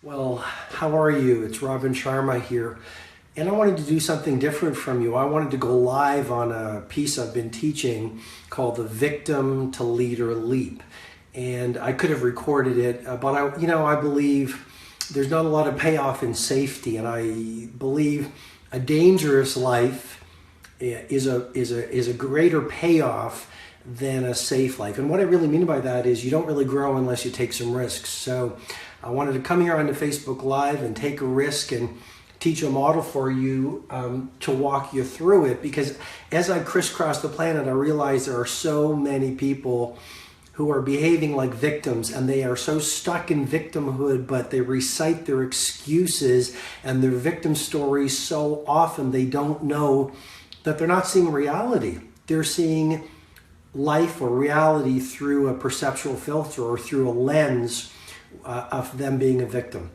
Well, how are you? It's RobinSharma here. And I wanted to do something different from you. I wanted to go live on a piece I've been teaching called the Victim to Leader Leap. And I could have recorded it, but I believe there's not a lot of payoff in safety. And I believe a dangerous life is a greater payoff than a safe life. And what I really mean by that is you don't really grow unless you take some risks. So I wanted to come here on the Facebook Live and take a risk and teach a model for you to walk you through it, because as I crisscross the planet, I realize there are so many people who are behaving like victims, and they are so stuck in victimhood, but they recite their excuses and their victim stories so often they don't know that they're not seeing reality. They're seeing life or reality through a perceptual filter or through a lens of them being a victim.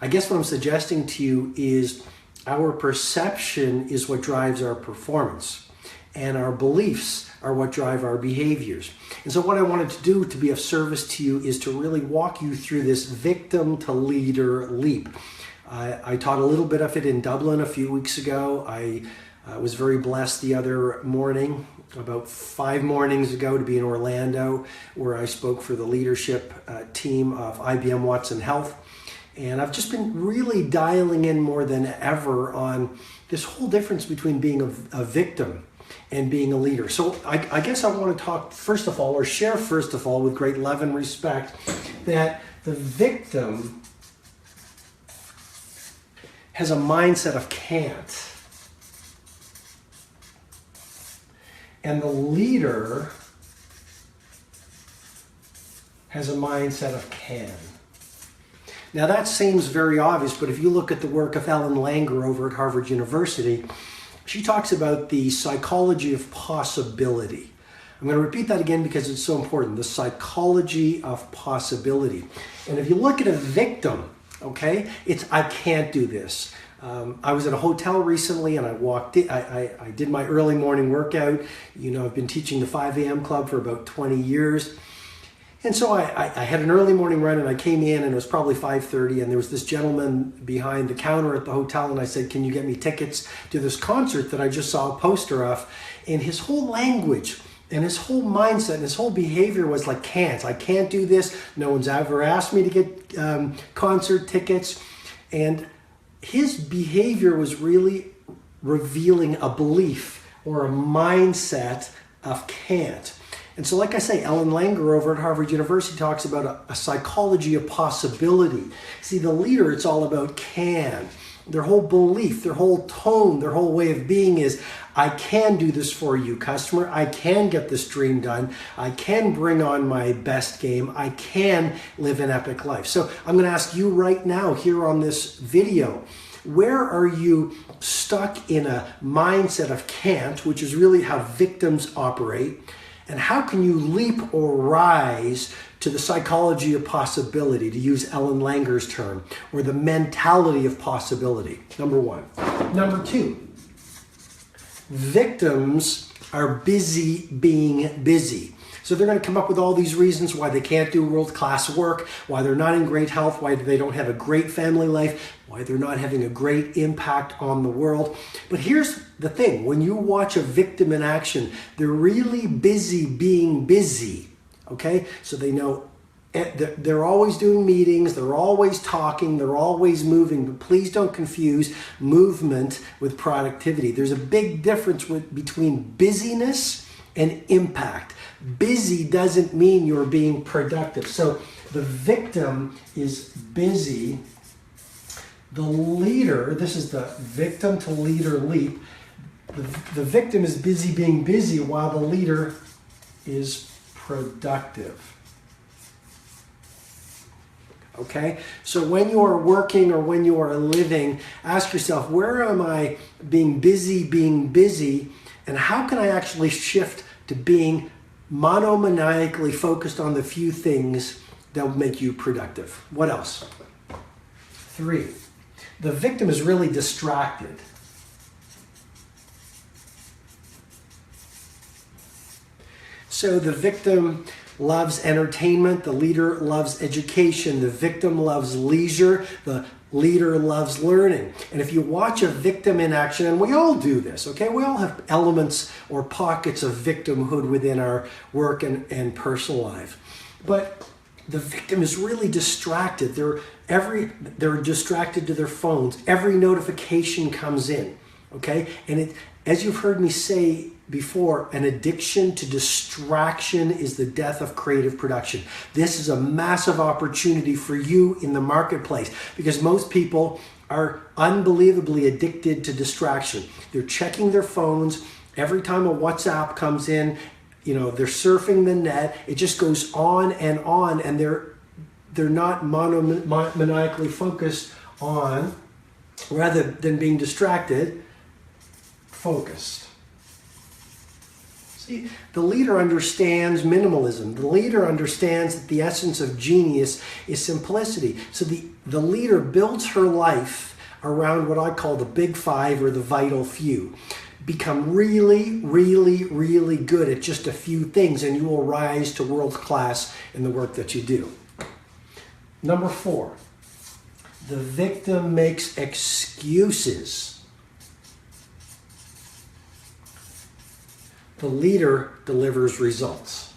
I guess what I'm suggesting to you is our perception is what drives our performance, and our beliefs are what drive our behaviors. And so what I wanted to do to be of service to you is to really walk you through this victim to leader leap. I taught a little bit of it in Dublin a few weeks ago. I was very blessed the other morning, about 5 mornings ago, to be in Orlando, where I spoke for the leadership team of IBM Watson Health. And I've just been really dialing in more than ever on this whole difference between being a victim and being a leader. So I guess I want to talk first of all, or share first of all, with great love and respect, that the victim has a mindset of can't. And the leader has a mindset of can. Now that seems very obvious, but if you look at the work of Ellen Langer over at Harvard University, she talks about the psychology of possibility. I'm going to repeat that again because it's so important. The psychology of possibility. And if you look at a victim, okay, it's I can't do this. I was at a hotel recently and I walked in, I did my early morning workout. I've been teaching the 5 a.m. club for about 20 years. And so I had an early morning run, and I came in and it was probably 5:30, and there was this gentleman behind the counter at the hotel, and I said, "Can you get me tickets to this concert that I just saw a poster of?" And his whole language and his whole mindset and his whole behavior was like, I can't do this. No one's ever asked me to get concert tickets. And his behavior was really revealing a belief or a mindset of can't. And so, like I say, Ellen Langer over at Harvard University talks about a psychology of possibility. See, the leader, it's all about can. Their whole belief, their whole tone, their whole way of being is, I can do this for you, customer. I can get this dream done. I can bring on my best game. I can live an epic life. So I'm going to ask you right now here on this video, where are you stuck in a mindset of can't, which is really how victims operate? And how can you leap or rise to the psychology of possibility, to use Ellen Langer's term, or the mentality of possibility? Number one. Number two, victims are busy being busy. So they're going to come up with all these reasons why they can't do world-class work, why they're not in great health, why they don't have a great family life, why they're not having a great impact on the world. But here's the thing. When you watch a victim in action, they're really busy being busy, okay? So they know they're always doing meetings, they're always talking, they're always moving, but please don't confuse movement with productivity. There's a big difference between busyness and impact. Busy doesn't mean you're being productive. So the victim is busy. The leader, this is the victim to leader leap. The victim is busy being busy while the leader is productive. Okay? So when you are working or when you are living, ask yourself, where am I being busy, and how can I actually shift to being monomaniacally focused on the few things that will make you productive? What else? 3, the victim is really distracted. So the victim loves entertainment, the leader loves education, the victim loves leisure, the leader loves learning. And if you watch a victim in action, and we all do this, okay? We all have elements or pockets of victimhood within our work and personal life. But the victim is really distracted. They're distracted to their phones. Every notification comes in, okay? And as you've heard me say before, an addiction to distraction is the death of creative production. This is a massive opportunity for you in the marketplace because most people are unbelievably addicted to distraction. They're checking their phones. Every time a WhatsApp comes in, they're surfing the net. It just goes on, and they're not maniacally focused on, rather than being distracted, focused. See, the leader understands minimalism. The leader understands that the essence of genius is simplicity. So the leader builds her life around what I call the big five or the vital few. Become really, really, really good at just a few things and you will rise to world class in the work that you do. Number 4, the victim makes excuses. The leader delivers results.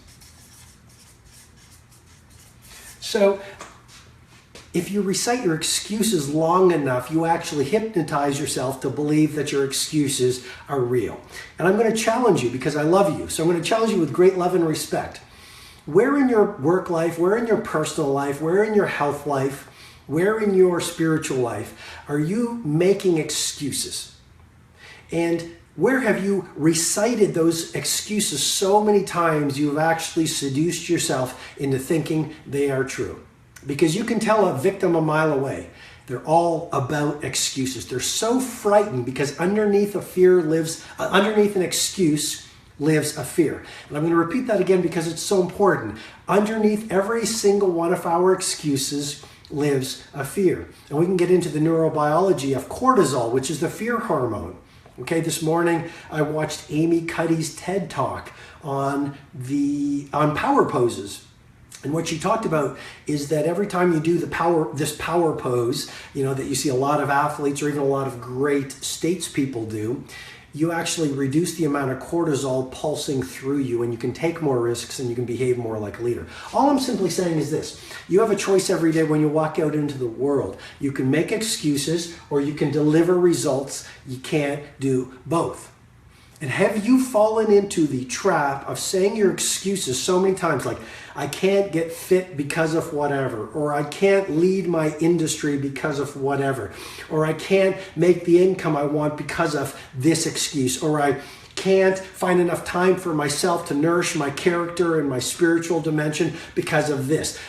So, if you recite your excuses long enough, you actually hypnotize yourself to believe that your excuses are real. And I'm going to challenge you because I love you. So I'm going to challenge you with great love and respect. Where in your work life, where in your personal life, where in your health life, where in your spiritual life are you making excuses? And where have you recited those excuses so many times you've actually seduced yourself into thinking they are true? Because you can tell a victim a mile away. They're all about excuses. They're so frightened because underneath an excuse lives a fear. And I'm going to repeat that again because it's so important. Underneath every single one of our excuses lives a fear. And we can get into the neurobiology of cortisol, which is the fear hormone. Okay, this morning I watched Amy Cuddy's TED Talk on power poses. And what she talked about is that every time you do this power pose, that you see a lot of athletes or even a lot of great statespeople do, you actually reduce the amount of cortisol pulsing through you and you can take more risks and you can behave more like a leader. All I'm simply saying is this: you have a choice every day when you walk out into the world. You can make excuses or you can deliver results. You can't do both. And have you fallen into the trap of saying your excuses so many times, like, I can't get fit because of whatever, or I can't lead my industry because of whatever, or I can't make the income I want because of this excuse, or I can't find enough time for myself to nourish my character and my spiritual dimension because of this.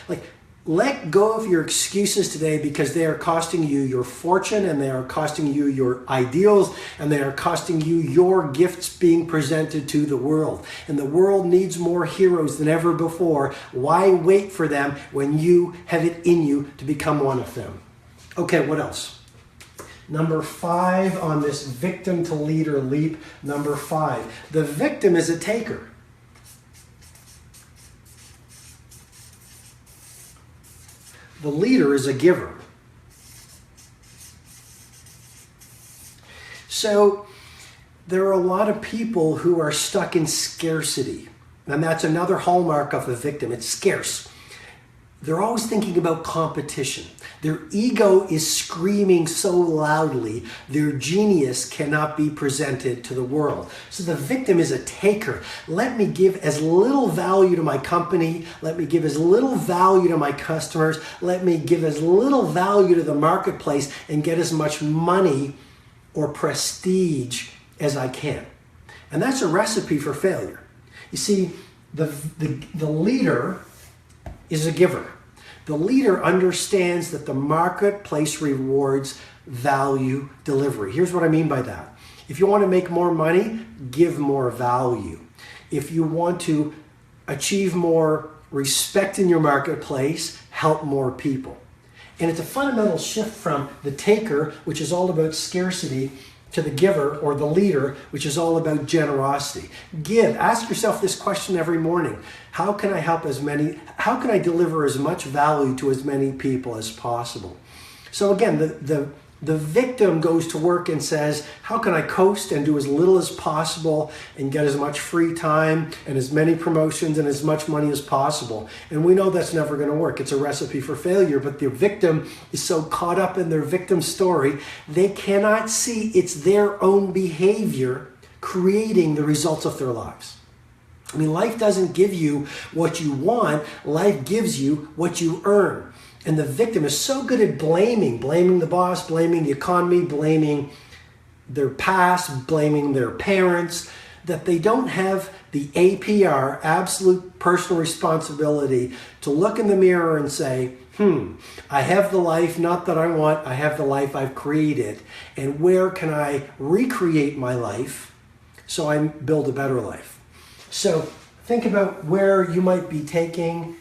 Let go of your excuses today because they are costing you your fortune and they are costing you your ideals and they are costing you your gifts being presented to the world. And the world needs more heroes than ever before. Why wait for them when you have it in you to become one of them? Okay, what else? Number 5 on this victim to leader leap. Number 5, the victim is a taker. The leader is a giver. So there are a lot of people who are stuck in scarcity. And that's another hallmark of the victim. It's scarce. They're always thinking about competition. Their ego is screaming so loudly, their genius cannot be presented to the world. So the victim is a taker. Let me give as little value to my company. Let me give as little value to my customers. Let me give as little value to the marketplace and get as much money or prestige as I can. And that's a recipe for failure. You see, the leader is a giver. The leader understands that the marketplace rewards value delivery. Here's what I mean by that. If you want to make more money, give more value. If you want to achieve more respect in your marketplace, help more people. And it's a fundamental shift from the taker, which is all about scarcity, to the giver or the leader, which is all about generosity. Give. Ask yourself this question every morning. How can I help how can I deliver as much value to as many people as possible? So again, the victim goes to work and says, how can I coast and do as little as possible and get as much free time and as many promotions and as much money as possible? And we know that's never going to work. It's a recipe for failure, but the victim is so caught up in their victim story, they cannot see it's their own behavior creating the results of their lives. I mean, life doesn't give you what you want. Life gives you what you earn. And the victim is so good at blaming the boss, blaming the economy, blaming their past, blaming their parents, that they don't have the APR, absolute personal responsibility, to look in the mirror and say, I have the life not that I want, I have the life I've created. And where can I recreate my life so I build a better life? So think about where you might be taking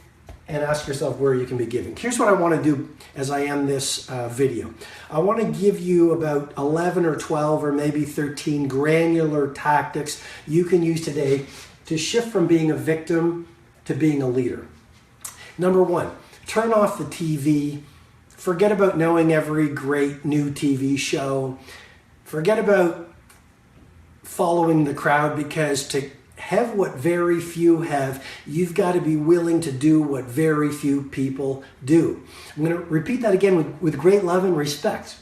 and ask yourself where you can be giving. Here's what I want to do as I end this video. I want to give you about 11 or 12 or maybe 13 granular tactics you can use today to shift from being a victim to being a leader. Number one, turn off the TV. Forget about knowing every great new TV show. Forget about following the crowd, because to have what very few have, you've got to be willing to do what very few people do. I'm going to repeat that again with great love and respect.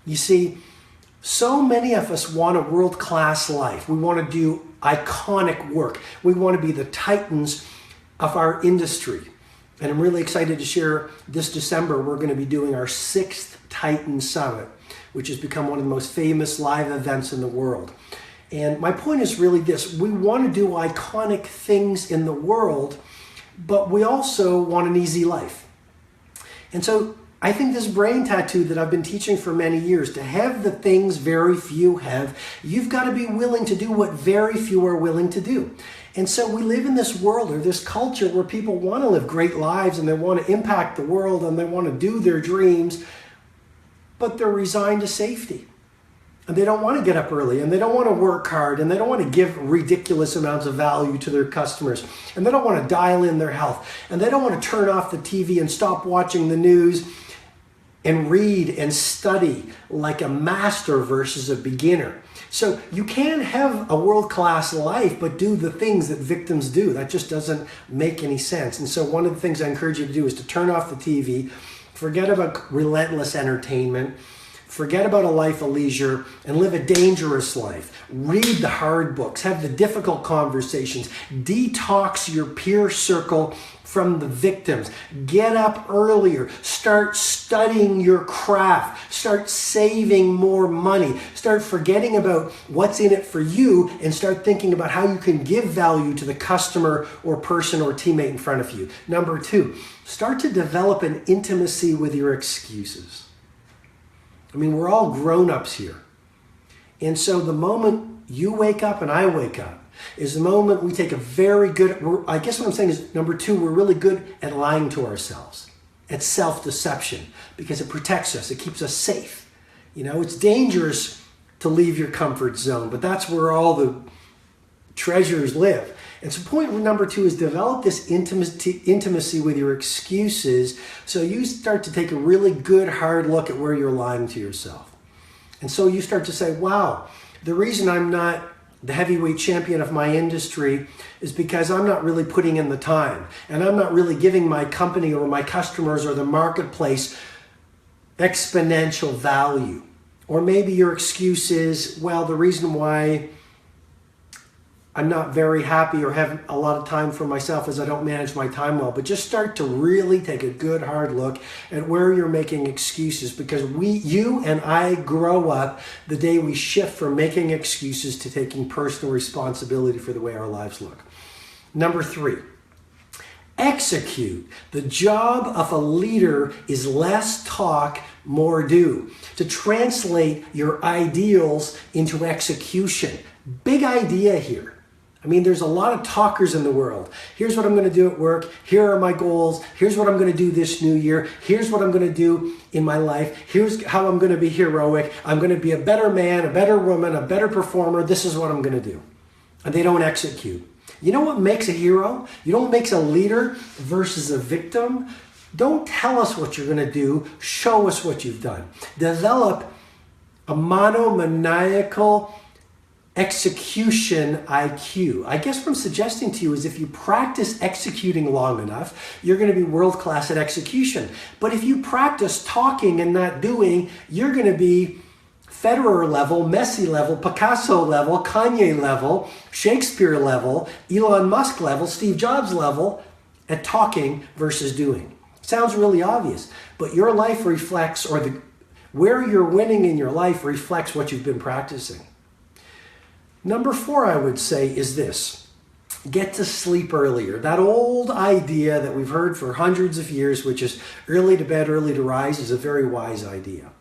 You see, so many of us want a world-class life. We want to do iconic work. We want to be the titans of our industry. And I'm really excited to share this December, we're going to be doing our 6th Titan Summit, which has become one of the most famous live events in the world. And my point is really this: we want to do iconic things in the world, but we also want an easy life. And so I think this brain tattoo that I've been teaching for many years, to have the things very few have, you've got to be willing to do what very few are willing to do. And so we live in this world or this culture where people want to live great lives and they want to impact the world and they want to do their dreams, but they're resigned to safety. And they don't want to get up early, and they don't want to work hard, and they don't want to give ridiculous amounts of value to their customers, and they don't want to dial in their health, and they don't want to turn off the TV and stop watching the news and read and study like a master versus a beginner. So you can have a world-class life, but do the things that victims do. That just doesn't make any sense. And so one of the things I encourage you to do is to turn off the TV, forget about relentless entertainment, forget about a life of leisure, and live a dangerous life. Read the hard books, have the difficult conversations, detox your peer circle from the victims. Get up earlier, start studying your craft, start saving more money, start forgetting about what's in it for you, and start thinking about how you can give value to the customer or person or teammate in front of you. Number two, start to develop an intimacy with your excuses. I mean, we're all grown-ups here. And so the moment you wake up and I wake up is the moment we take a very good, I guess what I'm saying is, number two, we're really good at lying to ourselves, at self-deception, because it protects us, it keeps us safe. You know, it's dangerous to leave your comfort zone, but that's where all the treasures live. And so point number two is develop this intimacy with your excuses, so you start to take a really good hard look at where you're lying to yourself. And so you start to say, wow, the reason I'm not the heavyweight champion of my industry is because I'm not really putting in the time, and I'm not really giving my company or my customers or the marketplace exponential value. Or maybe your excuse is, well, the reason why I'm not very happy or have a lot of time for myself is I don't manage my time well. But just start to really take a good hard look at where you're making excuses, because you and I grow up the day we shift from making excuses to taking personal responsibility for the way our lives look. Number three, execute. The job of a leader is less talk, more do. To translate your ideals into execution. Big idea here. I mean, there's a lot of talkers in the world. Here's what I'm going to do at work. Here are my goals. Here's what I'm going to do this new year. Here's what I'm going to do in my life. Here's how I'm going to be heroic. I'm going to be a better man, a better woman, a better performer. This is what I'm going to do. And they don't execute. You know what makes a hero? You know what makes a leader versus a victim? Don't tell us what you're going to do. Show us what you've done. Develop a monomaniacal execution IQ. I guess what I'm suggesting to you is if you practice executing long enough, you're going to be world-class at execution. But if you practice talking and not doing, you're going to be Federer level, Messi level, Picasso level, Kanye level, Shakespeare level, Elon Musk level, Steve Jobs level at talking versus doing. Sounds really obvious, but your life reflects, or where you're winning in your life reflects what you've been practicing. Number 4, I would say, is this. Get to sleep earlier. That old idea that we've heard for hundreds of years, which is early to bed, early to rise, is a very wise idea.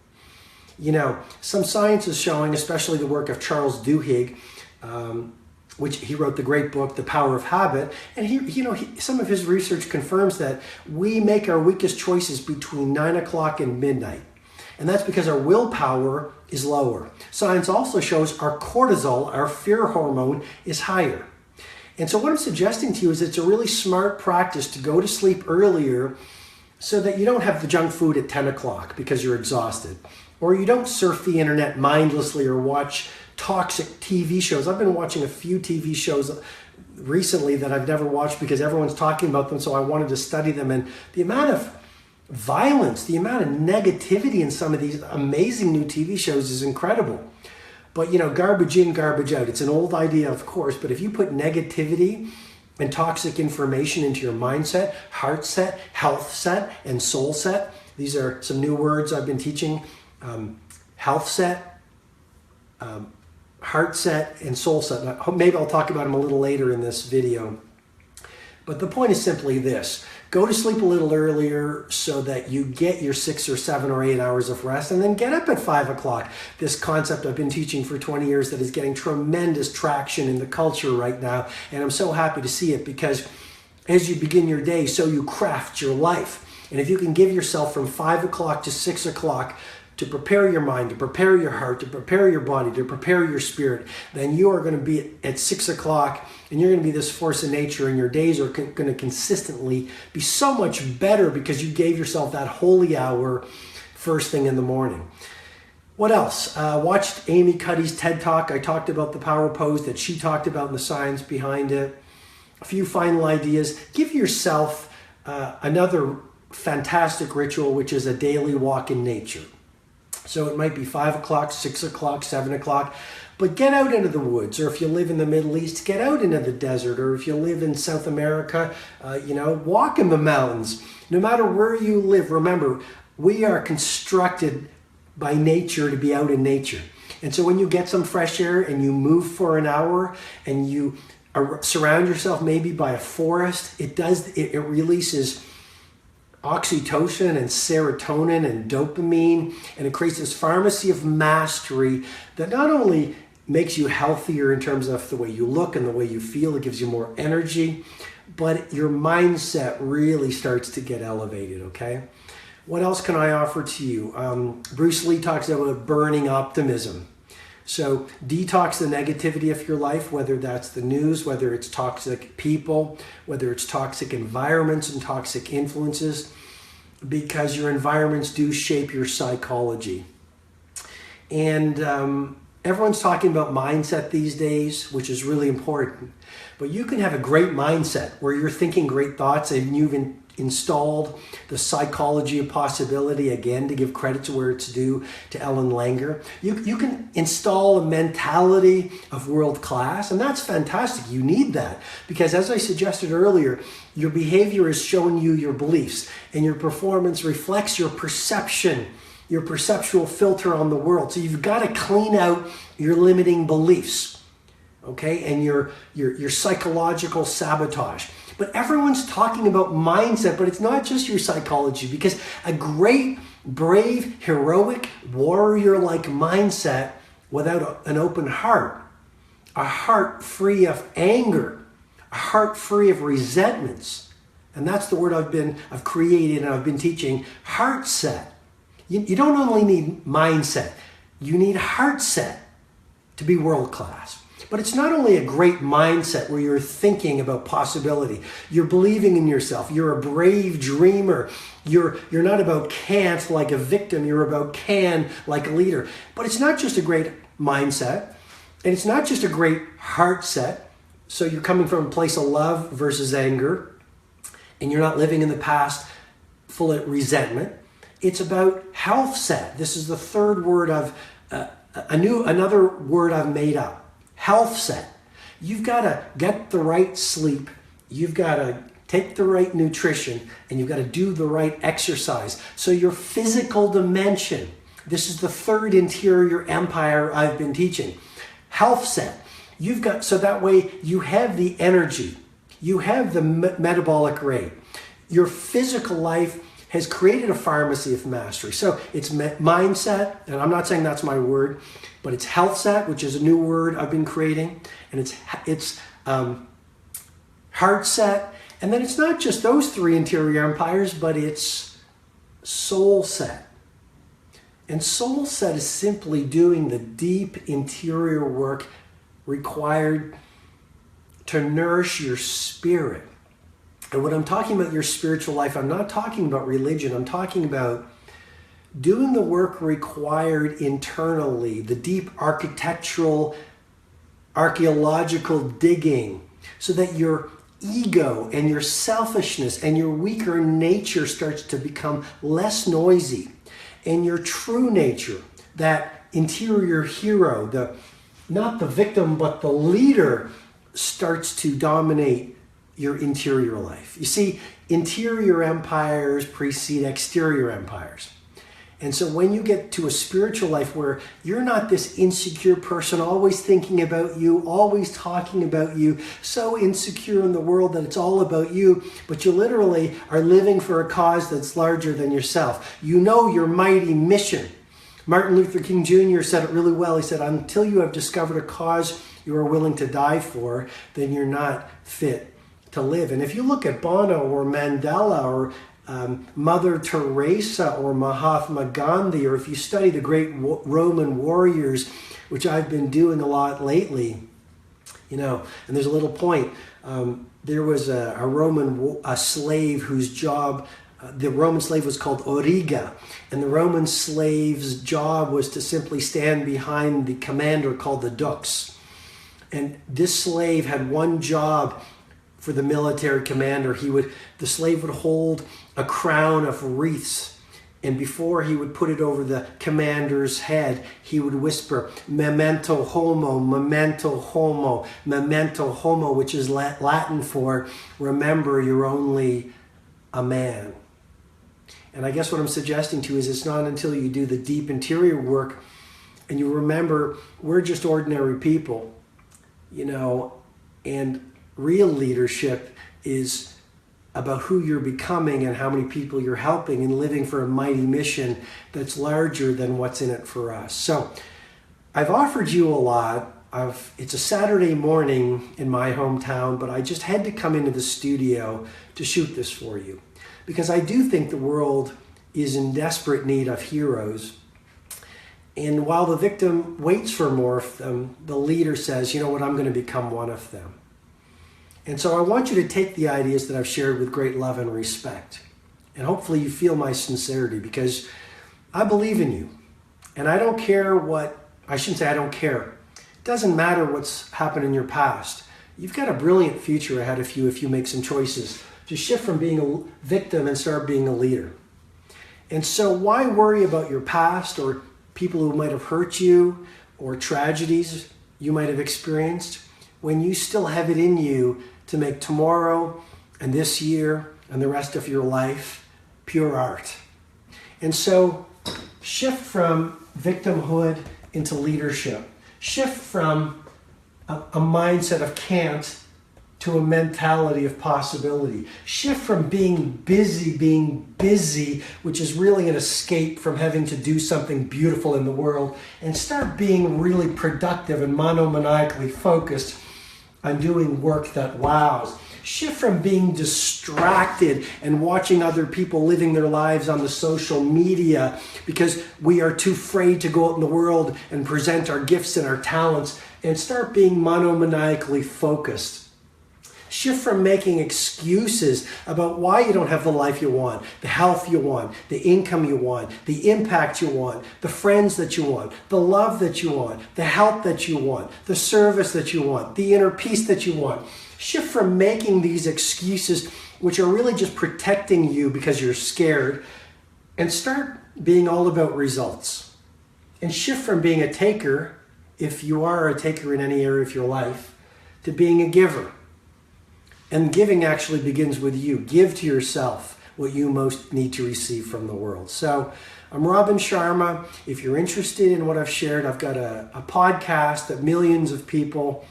You know, some science is showing, especially the work of Charles Duhigg, which he wrote the great book, The Power of Habit. And some of his research confirms that we make our weakest choices between 9 o'clock and midnight. And that's because our willpower is lower. Science also shows our cortisol, our fear hormone, is higher. And so what I'm suggesting to you is it's a really smart practice to go to sleep earlier so that you don't have the junk food at 10 o'clock because you're exhausted. Or you don't surf the internet mindlessly or watch toxic TV shows. I've been watching a few TV shows recently that I've never watched because everyone's talking about them, so I wanted to study them. And the amount of violence, the amount of negativity in some of these amazing new TV shows is incredible. But, garbage in, garbage out. It's an old idea, of course, but if you put negativity and toxic information into your mindset, heart set, health set, and soul set, these are some new words I've been teaching. Health set, heart set, and soul set. Maybe I'll talk about them a little later in this video. But the point is simply this. Go to sleep a little earlier so that you get your 6 or 7 or 8 hours of rest, and then get up at 5 o'clock. This concept I've been teaching for 20 years that is getting tremendous traction in the culture right now, and I'm so happy to see it because as you begin your day, so you craft your life. And if you can give yourself from 5 o'clock to 6 o'clock to prepare your mind, to prepare your heart, to prepare your body, to prepare your spirit, then you are going to be at 6 o'clock and you're going to be this force of nature, and your days are going to consistently be so much better because you gave yourself that holy hour first thing in the morning. What else? Watched Amy Cuddy's TED Talk. I talked about the power pose that she talked about and the science behind it. A few final ideas. Give yourself another fantastic ritual, which is a daily walk in nature. So it might be 5 o'clock, 6 o'clock, 7 o'clock, but get out into the woods. Or if you live in the Middle East, get out into the desert. Or if you live in South America, walk in the mountains. No matter where you live, remember, we are constructed by nature to be out in nature. And so when you get some fresh air and you move for an hour and you surround yourself maybe by a forest, it releases oxytocin and serotonin and dopamine, and it creates this pharmacy of mastery that not only makes you healthier in terms of the way you look and the way you feel, it gives you more energy, but your mindset really starts to get elevated, okay? What else can I offer to you? Bruce Lee talks about burning optimism. So detox the negativity of your life, whether that's the news, whether it's toxic people, whether it's toxic environments and toxic influences, because your environments do shape your psychology. And everyone's talking about mindset these days, which is really important. But you can have a great mindset where you're thinking great thoughts and you've installed the psychology of possibility, again, to give credit to where it's due to Ellen Langer. You can install a mentality of world class, and that's fantastic. You need that because, as I suggested earlier, your behavior is showing you your beliefs, and your performance reflects your perception, your perceptual filter on the world. So you've got to clean out your limiting beliefs, okay, and your psychological sabotage. But everyone's talking about mindset, but it's not just your psychology, because a great, brave, heroic, warrior-like mindset without an open heart a heart free of anger, a heart free of resentments. And that's the word I've created and I've been teaching, heart set. You don't only need mindset, you need heart set to be world class. But it's not only a great mindset where you're thinking about possibility, you're believing in yourself, you're a brave dreamer, you're not about can't like a victim, you're about can like a leader. But it's not just a great mindset, and it's not just a great heart set. So you're coming from a place of love versus anger, and you're not living in the past full of resentment. It's about health set. This is the third word another word I've made up. Health set. You've got to get the right sleep. You've got to take the right nutrition, and you've got to do the right exercise. So your physical dimension, this is the third interior empire I've been teaching. Health set. You've got, so that way you have the energy, you have the metabolic rate. Your physical life has created a pharmacy of mastery. So it's mindset, and I'm not saying that's my word, but it's health set, which is a new word I've been creating, and it's heart set, and then it's not just those three interior empires, but it's soul set. And soul set is simply doing the deep interior work required to nourish your spirit. And when I'm talking about your spiritual life, I'm not talking about religion. I'm talking about doing the work required internally, the deep architectural, archaeological digging, so that your ego and your selfishness and your weaker nature starts to become less noisy. And your true nature, that interior hero, not the victim, but the leader, starts to dominate your interior life. You see, interior empires precede exterior empires. And so when you get to a spiritual life where you're not this insecure person always thinking about you, always talking about you, so insecure in the world that it's all about you, but you literally are living for a cause that's larger than yourself. You know your mighty mission. Martin Luther King Jr. said it really well. He said, until you have discovered a cause you are willing to die for, then you're not fit to live. And if you look at Bono or Mandela or Mother Teresa or Mahatma Gandhi, or if you study the great Roman warriors, which I've been doing a lot lately, and there's a little point. There was a Roman slave whose job, the Roman slave was called Origa, and the Roman slave's job was to simply stand behind the commander called the dux. And this slave had one job for the military commander. The slave would hold a crown of wreaths, and before he would put it over the commander's head, he would whisper, memento homo, memento homo, memento homo, which is Latin for remember you're only a man. And I guess what I'm suggesting to you is it's not until you do the deep interior work and you remember we're just ordinary people, and real leadership is about who you're becoming and how many people you're helping and living for a mighty mission that's larger than what's in it for us. So I've offered you a lot. It's a Saturday morning in my hometown, but I just had to come into the studio to shoot this for you because I do think the world is in desperate need of heroes. And while the victim waits for more of them, the leader says, you know what, I'm going to become one of them. And so I want you to take the ideas that I've shared with great love and respect. And hopefully you feel my sincerity because I believe in you. And I don't care I shouldn't say I don't care. It doesn't matter what's happened in your past. You've got a brilliant future ahead of you if you make some choices to shift from being a victim and start being a leader. And so why worry about your past or people who might have hurt you or tragedies you might have experienced when you still have it in you to make tomorrow and this year and the rest of your life pure art. And so shift from victimhood into leadership. Shift from a mindset of can't to a mentality of possibility. Shift from being busy, which is really an escape from having to do something beautiful in the world, and start being really productive and monomaniacally focused on doing work that wows. Shift from being distracted and watching other people living their lives on the social media because we are too afraid to go out in the world and present our gifts and our talents, and start being monomaniacally focused. Shift from making excuses about why you don't have the life you want, the health you want, the income you want, the impact you want, the friends that you want, the love that you want, the help that you want, the service that you want, the inner peace that you want. Shift from making these excuses, which are really just protecting you because you're scared, and start being all about results. And shift from being a taker, if you are a taker in any area of your life, to being a giver. And giving actually begins with you. Give to yourself what you most need to receive from the world. So I'm Robin Sharma. If you're interested in what I've shared, I've got a podcast that millions of people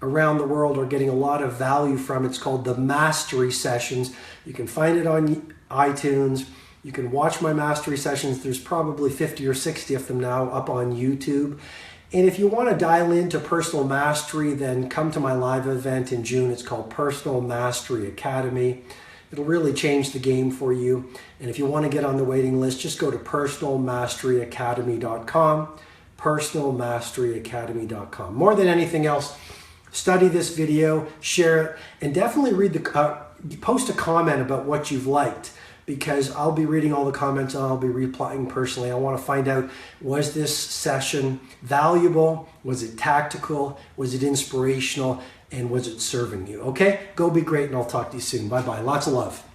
around the world are getting a lot of value from. It's called The Mastery Sessions. You can find it on iTunes. You can watch my Mastery Sessions. There's probably 50 or 60 of them now up on YouTube. And if you want to dial into personal mastery, then come to my live event in June. It's called Personal Mastery Academy. It'll really change the game for you. And if you want to get on the waiting list, just go to personalmasteryacademy.com, personalmasteryacademy.com. More than anything else, study this video, share it, and definitely read post a comment about what you've liked, because I'll be reading all the comments and I'll be replying personally. I want to find out, was this session valuable? Was it tactical? Was it inspirational? And was it serving you? Okay? Go be great, and I'll talk to you soon. Bye-bye. Lots of love.